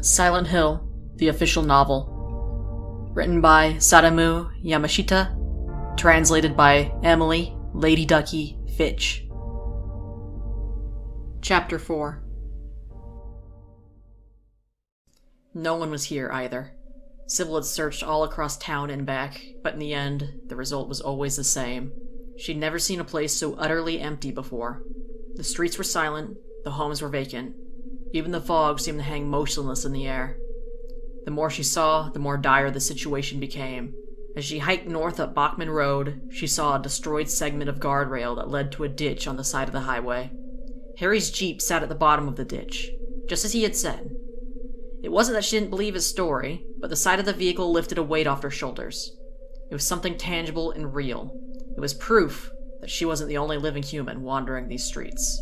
Silent Hill, the official novel. Written by Sadamu Yamashita. Translated by Emily, Lady Ducky, Fitch. Chapter 4. No one was here either. Sybil had searched all across town and back, but in the end, the result was always the same. She'd never seen a place so utterly empty before. The streets were silent, the homes were vacant. Even the fog seemed to hang motionless in the air. The more she saw, the more dire the situation became. As she hiked north up Bachman Road, she saw a destroyed segment of guardrail that led to a ditch on the side of the highway. Harry's Jeep sat at the bottom of the ditch, just as he had said. It wasn't that she didn't believe his story, but the sight of the vehicle lifted a weight off her shoulders. It was something tangible and real. It was proof that she wasn't the only living human wandering these streets.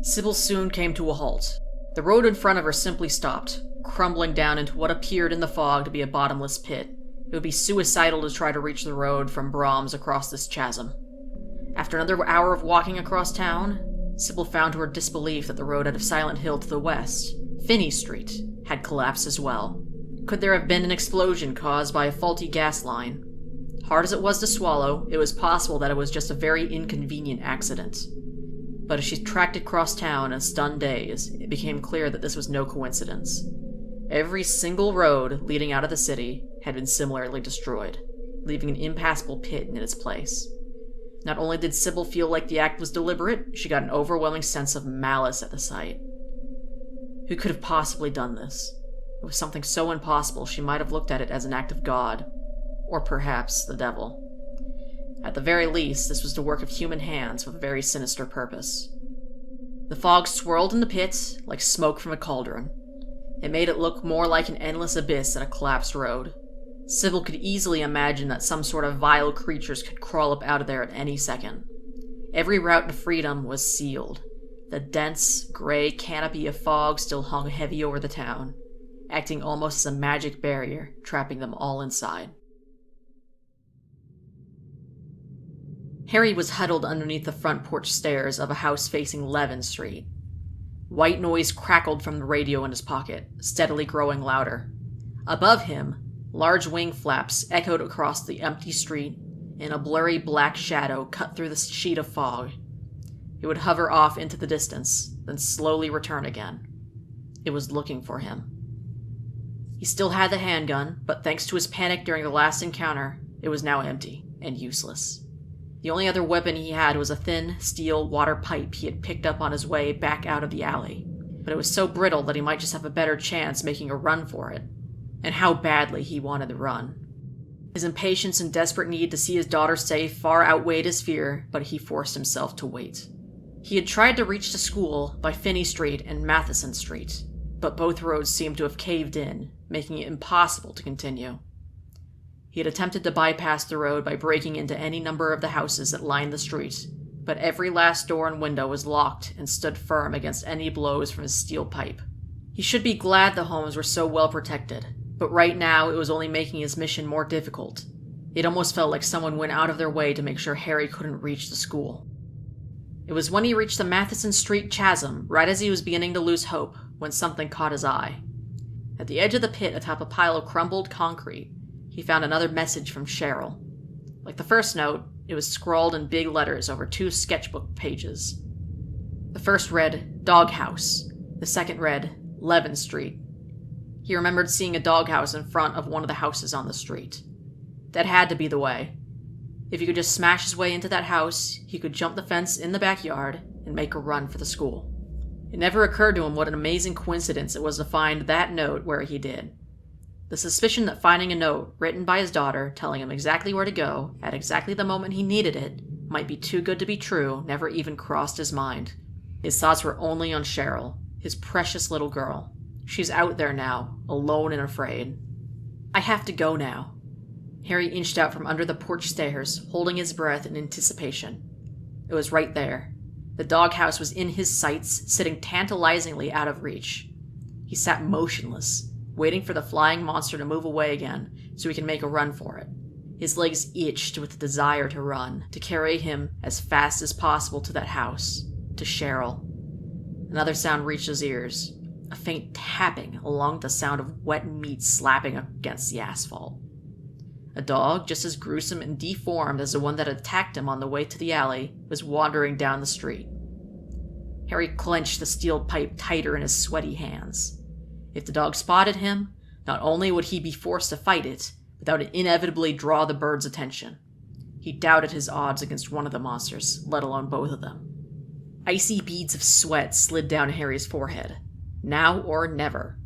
Sybil soon came to a halt. The road in front of her simply stopped, crumbling down into what appeared in the fog to be a bottomless pit. It would be suicidal to try to reach the road from Brahms across this chasm. After another hour of walking across town, Sybil found to her disbelief that the road out of Silent Hill to the west, Finney Street, had collapsed as well. Could there have been an explosion caused by a faulty gas line? Hard as it was to swallow, it was possible that it was just a very inconvenient accident. But as she tracked across town in a stunned daze, it became clear that this was no coincidence. Every single road leading out of the city had been similarly destroyed, leaving an impassable pit in its place. Not only did Sybil feel like the act was deliberate, she got an overwhelming sense of malice at the sight. Who could have possibly done this? It was something so impossible she might have looked at it as an act of God, or perhaps the devil. At the very least, this was the work of human hands with a very sinister purpose. The fog swirled in the pit like smoke from a cauldron. It made it look more like an endless abyss than a collapsed road. Sybil could easily imagine that some sort of vile creatures could crawl up out of there at any second. Every route to freedom was sealed. The dense, gray canopy of fog still hung heavy over the town, acting almost as a magic barrier, trapping them all inside. Harry was huddled underneath the front porch stairs of a house facing Levin Street. White noise crackled from the radio in his pocket, steadily growing louder. Above him, large wing flaps echoed across the empty street, and a blurry black shadow cut through the sheet of fog. It would hover off into the distance, then slowly return again. It was looking for him. He still had the handgun, but thanks to his panic during the last encounter, it was now empty and useless. The only other weapon he had was a thin, steel water pipe he had picked up on his way back out of the alley, but it was so brittle that he might just have a better chance making a run for it. And how badly he wanted to run. His impatience and desperate need to see his daughter safe far outweighed his fear, but he forced himself to wait. He had tried to reach the school by Finney Street and Matheson Street, but both roads seemed to have caved in, making it impossible to continue. He had attempted to bypass the road by breaking into any number of the houses that lined the street, but every last door and window was locked and stood firm against any blows from his steel pipe. He should be glad the homes were so well protected, but right now it was only making his mission more difficult. It almost felt like someone went out of their way to make sure Harry couldn't reach the school. It was when he reached the Matheson Street chasm, right as he was beginning to lose hope, when something caught his eye. At the edge of the pit atop a pile of crumbled concrete, he found another message from Cheryl. Like the first note, it was scrawled in big letters over 2 sketchbook pages. The first read, "Doghouse." The second read, "Levin Street." He remembered seeing a doghouse in front of one of the houses on the street. That had to be the way. If he could just smash his way into that house, he could jump the fence in the backyard and make a run for the school. It never occurred to him what an amazing coincidence it was to find that note where he did. The suspicion that finding a note written by his daughter telling him exactly where to go at exactly the moment he needed it might be too good to be true never even crossed his mind. His thoughts were only on Cheryl, his precious little girl. She's out there now, alone and afraid. I have to go now. Harry inched out from under the porch stairs, holding his breath in anticipation. It was right there. The doghouse was in his sights, sitting tantalizingly out of reach. He sat motionless, waiting for the flying monster to move away again so he could make a run for it. His legs itched with the desire to run, to carry him as fast as possible to that house, to Cheryl. Another sound reached his ears. a faint tapping along with the sound of wet meat slapping against the asphalt. A dog, just as gruesome and deformed as the one that attacked him on the way to the alley, was wandering down the street. Harry clenched the steel pipe tighter in his sweaty hands. If the dog spotted him, not only would he be forced to fight it, but that would inevitably draw the bird's attention. He doubted his odds against one of the monsters, let alone both of them. Icy beads of sweat slid down Harry's forehead. Now or never.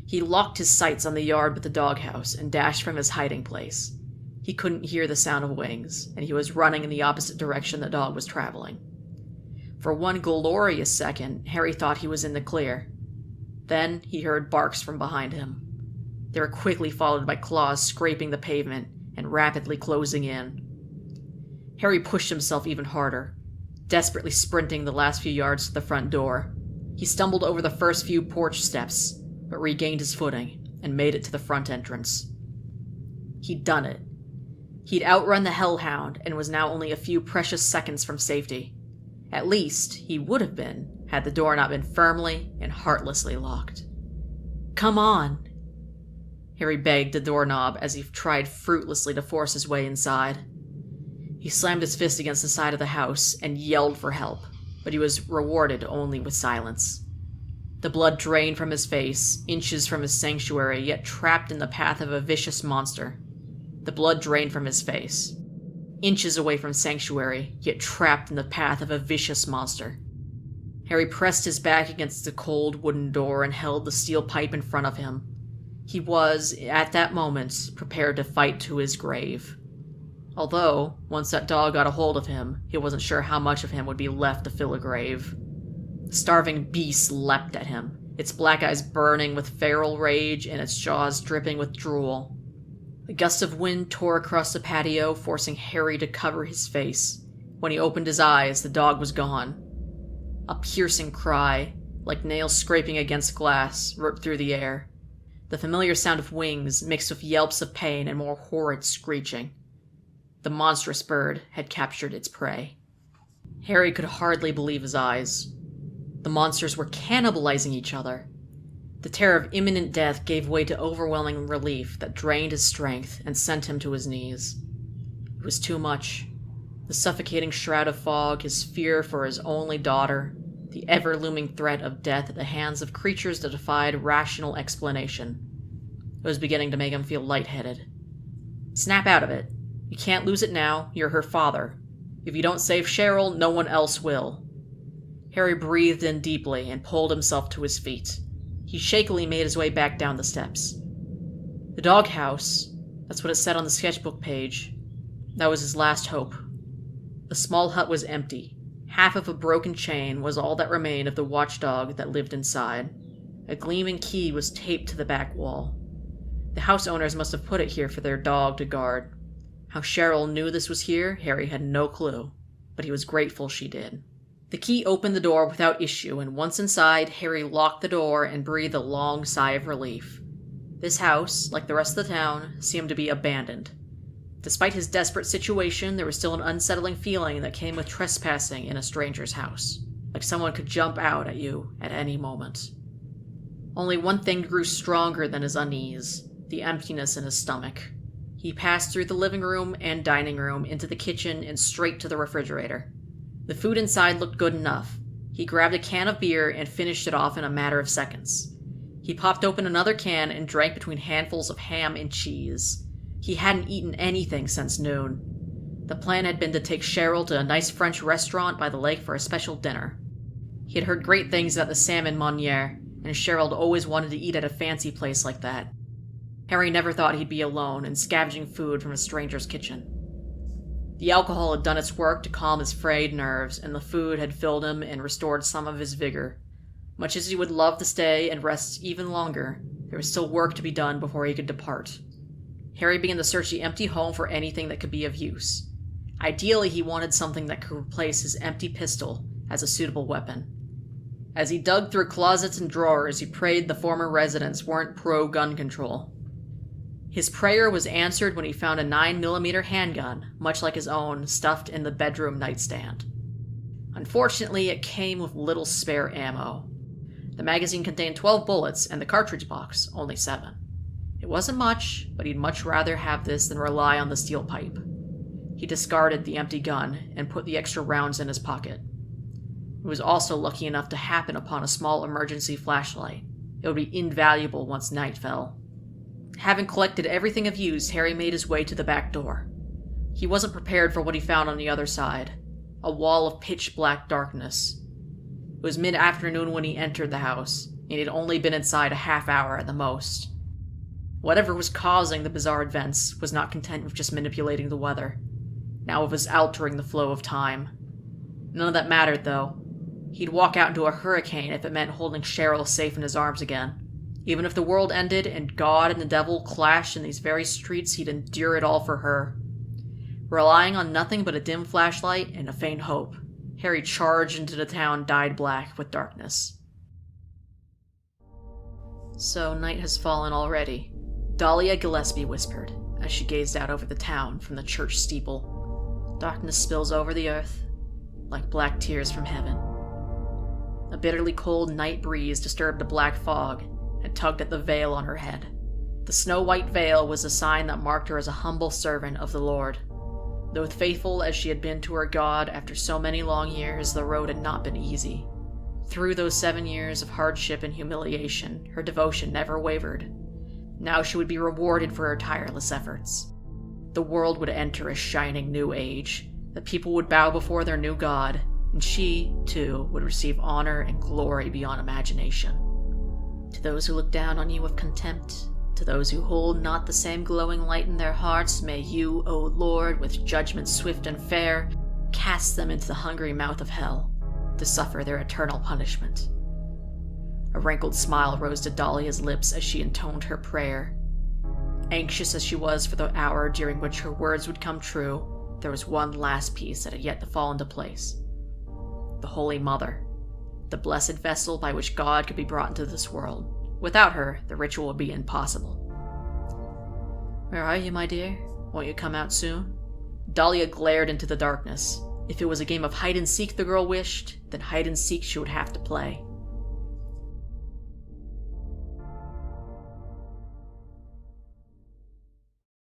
He locked his sights on the yard with the doghouse and dashed from his hiding place. He couldn't hear the sound of wings, and he was running in the opposite direction the dog was traveling. For one glorious second, Harry thought he was in the clear. Then he heard barks from behind him. They were quickly followed by claws scraping the pavement and rapidly closing in. Harry pushed himself even harder, desperately sprinting the last few yards to the front door. He stumbled over the first few porch steps, but regained his footing and made it to the front entrance. He'd done it. He'd outrun the hellhound and was now only a few precious seconds from safety. At least, he would have been, had the door not been firmly and heartlessly locked. "Come on," Harry begged the doorknob as he tried fruitlessly to force his way inside. He slammed his fist against the side of the house and yelled for help, but he was rewarded only with silence. The blood drained from his face, inches from his sanctuary, yet trapped in the path of a vicious monster. The blood drained from his face, inches away from sanctuary, yet trapped in the path of a vicious monster. Harry pressed his back against the cold wooden door and held the steel pipe in front of him. He was, at that moment, prepared to fight to his grave. Although, once that dog got a hold of him, he wasn't sure how much of him would be left to fill a grave. The starving beast leapt at him, its black eyes burning with feral rage and its jaws dripping with drool. A gust of wind tore across the patio, forcing Harry to cover his face. When he opened his eyes, the dog was gone. A piercing cry, like nails scraping against glass, ripped through the air. The familiar sound of wings mixed with yelps of pain and more horrid screeching. The monstrous bird had captured its prey. Harry could hardly believe his eyes. The monsters were cannibalizing each other. The terror of imminent death gave way to overwhelming relief that drained his strength and sent him to his knees. It was too much. The suffocating shroud of fog, his fear for his only daughter, the ever-looming threat of death at the hands of creatures that defied rational explanation. It was beginning to make him feel lightheaded. Snap out of it. You can't lose it now. You're her father. If you don't save Cheryl, no one else will. Harry breathed in deeply and pulled himself to his feet. He shakily made his way back down the steps. The doghouse, that's what it said on the sketchbook page. That was his last hope. The small hut was empty. Half of a broken chain was all that remained of the watchdog that lived inside. A gleaming key was taped to the back wall. The house owners must have put it here for their dog to guard. How Cheryl knew this was here, Harry had no clue, but he was grateful she did. The key opened the door without issue, and once inside, Harry locked the door and breathed a long sigh of relief. This house, like the rest of the town, seemed to be abandoned. Despite his desperate situation, there was still an unsettling feeling that came with trespassing in a stranger's house, like someone could jump out at you at any moment. Only one thing grew stronger than his unease, the emptiness in his stomach. He passed through the living room and dining room into the kitchen and straight to the refrigerator. The food inside looked good enough. He grabbed a can of beer and finished it off in a matter of seconds. He popped open another can and drank between handfuls of ham and cheese. He hadn't eaten anything since noon. The plan had been to take Cheryl to a nice French restaurant by the lake for a special dinner. He had heard great things about the salmon Monnier, and Cheryl had always wanted to eat at a fancy place like that. Harry never thought he'd be alone and scavenging food from a stranger's kitchen. The alcohol had done its work to calm his frayed nerves, and the food had filled him and restored some of his vigor. Much as he would love to stay and rest even longer, there was still work to be done before he could depart. Harry began to search the empty home for anything that could be of use. Ideally, he wanted something that could replace his empty pistol as a suitable weapon. As he dug through closets and drawers, he prayed the former residents weren't pro-gun control. His prayer was answered when he found a 9mm handgun, much like his own, stuffed in the bedroom nightstand. Unfortunately, it came with little spare ammo. The magazine contained 12 bullets, and the cartridge box only 7. It wasn't much, but he'd much rather have this than rely on the steel pipe. He discarded the empty gun and put the extra rounds in his pocket. He was also lucky enough to happen upon a small emergency flashlight. It would be invaluable once night fell. Having collected everything of use, Harry made his way to the back door. He wasn't prepared for what he found on the other side. A wall of pitch-black darkness. It was mid-afternoon when he entered the house, and he had only been inside a half hour at the most. Whatever was causing the bizarre events was not content with just manipulating the weather. Now it was altering the flow of time. None of that mattered, though. He'd walk out into a hurricane if it meant holding Cheryl safe in his arms again. Even if the world ended and God and the devil clashed in these very streets, he'd endure it all for her. Relying on nothing but a dim flashlight and a faint hope, Harry charged into the town dyed black with darkness. "So night has fallen already," Dahlia Gillespie whispered, as she gazed out over the town from the church steeple. "Darkness spills over the earth, like black tears from heaven." A bitterly cold night breeze disturbed the black fog and tugged at the veil on her head. The snow-white veil was a sign that marked her as a humble servant of the Lord. Though faithful as she had been to her God after so many long years, the road had not been easy. Through those 7 years of hardship and humiliation, her devotion never wavered. Now she would be rewarded for her tireless efforts. The world would enter a shining new age. The people would bow before their new God, and she, too, would receive honor and glory beyond imagination. To those who look down on you with contempt, to those who hold not the same glowing light in their hearts, may you, O Lord, with judgment swift and fair, cast them into the hungry mouth of hell, to suffer their eternal punishment. A wrinkled smile rose to Dahlia's lips as she intoned her prayer. Anxious as she was for the hour during which her words would come true, there was one last piece that had yet to fall into place. The Holy Mother, the blessed vessel by which God could be brought into this world. Without her, the ritual would be impossible. "Where are you, my dear? Won't you come out soon?" Dahlia glared into the darkness. If it was a game of hide-and-seek the girl wished, then hide-and-seek she would have to play.